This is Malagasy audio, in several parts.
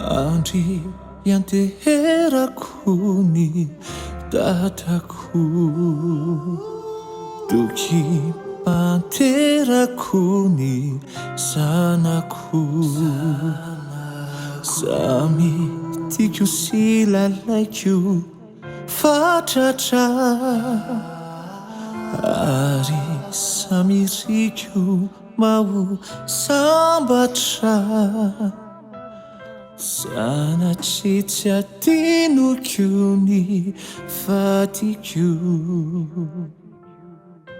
Andry ianteherako ny tatako, doky panterako ny zanako. Samy tiako sy lalaiko fatratra, ary samy riko maho sambatra. Sanatry tsy adinoko ny fadiko,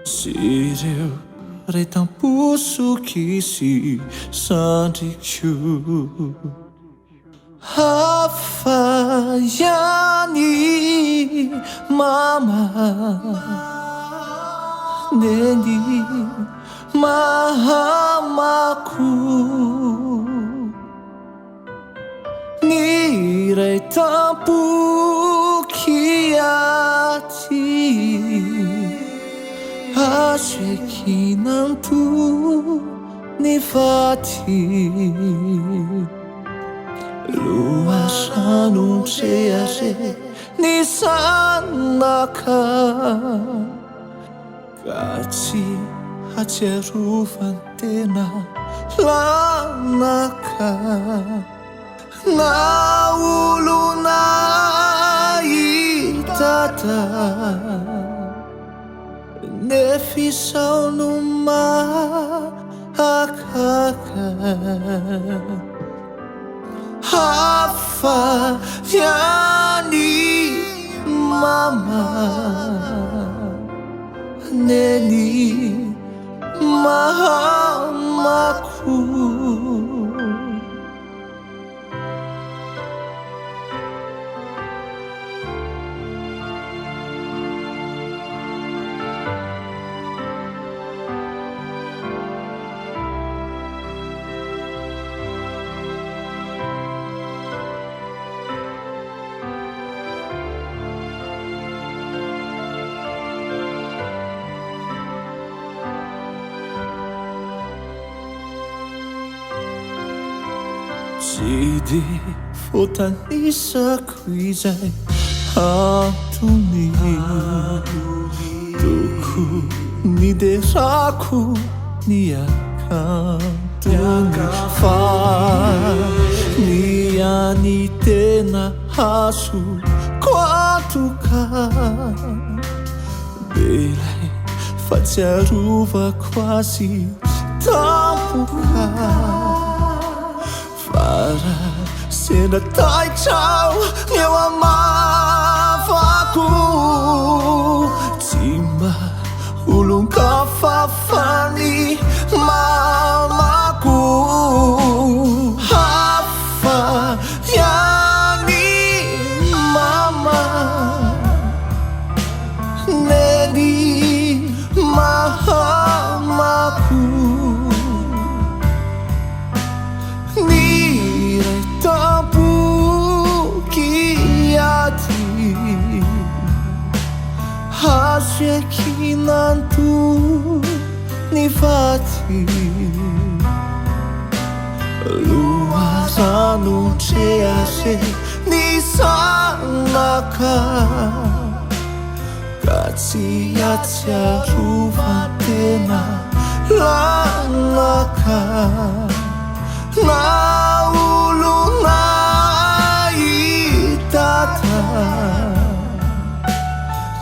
sy ireo retam-posoky sy sandriko. Hafa ihany mama, neny mahamako. Ny iray tampoky aty, azo ekinanto ny faty. Loharano ndrehare ny zanaka, ka tsy hatsiarovan-tena lanaka. Na olona hitata, nefa izao no mahakaka. Hafa ihany mama, neny mahamako. Tsy de voatanisako izay antony, toko niderako ny akantony. Fa ny any tena azoko antoka, belay fahatsiarovako azy tampoka. Fara sendra taitrao ny eo amavako, tsy mba olon-kafafany mamako. Hafa ihany mama, neny mahamako. Azo ekinanto ny faty, loharano ndrehare ny zanaka, ka tsy hatsiarovan-tena lanaka. Na olona hitata,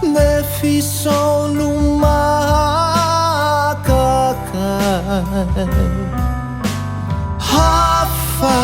nefa izao no mahakaka. Hafa